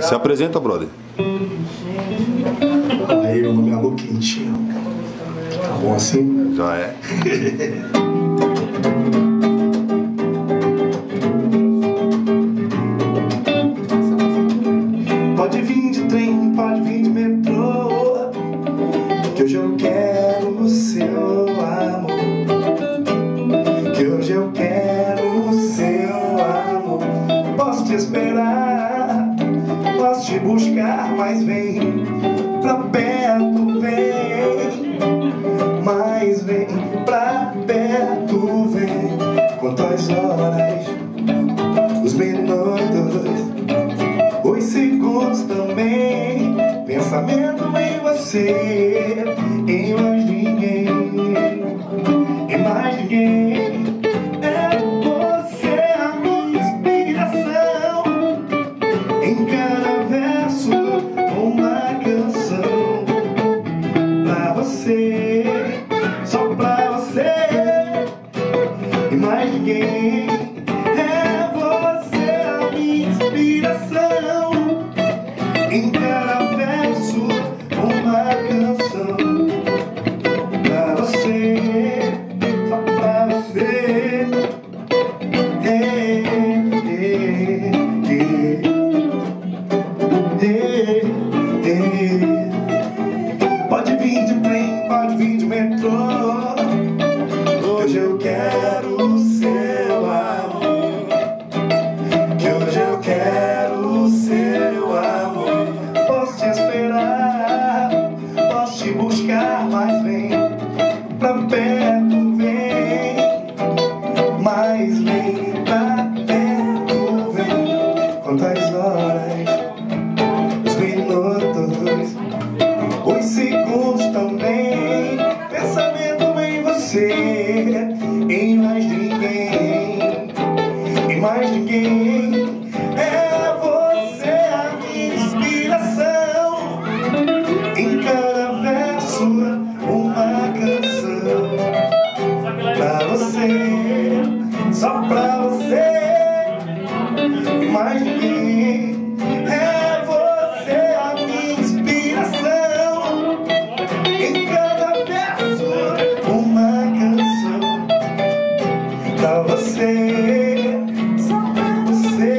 Se apresenta, brother. Aí, meu nome é Alô Quentinho. Tá bom assim? Já é. Pode vir de trem, pode vir de metrô, que hoje eu quero o seu amor. Que hoje eu quero o seu amor. Posso te esperar, posso te buscar, mas vem pra perto, vem. Mas vem pra perto, vem. Quantas horas, os minutos, os segundos também. Pensamento em você, em mais ninguém, em mais ninguém. É você a minha inspiração. Em cada verso, uma canção. Pra você, só pra você, e mais ninguém. É você a minha inspiração. Em cada verso, uma canção. Pra você, só pra você. Pode vir de trem, pode vir de metrô. Hoje eu quero o seu amor. Que hoje eu quero o seu amor. Posso te esperar, posso te buscar, mas vem pra perto, vem. Mas vem pra perto, vem. Quantas horas, os minutos, os segundos também. Pensamento em você, em mais ninguém, em mais ninguém. É você a minha inspiração. Em cada verso, uma canção. Pra você, só pra você, e mais ninguém. É você a minha inspiração. Em cada verso, uma canção. Pra você, só pra você.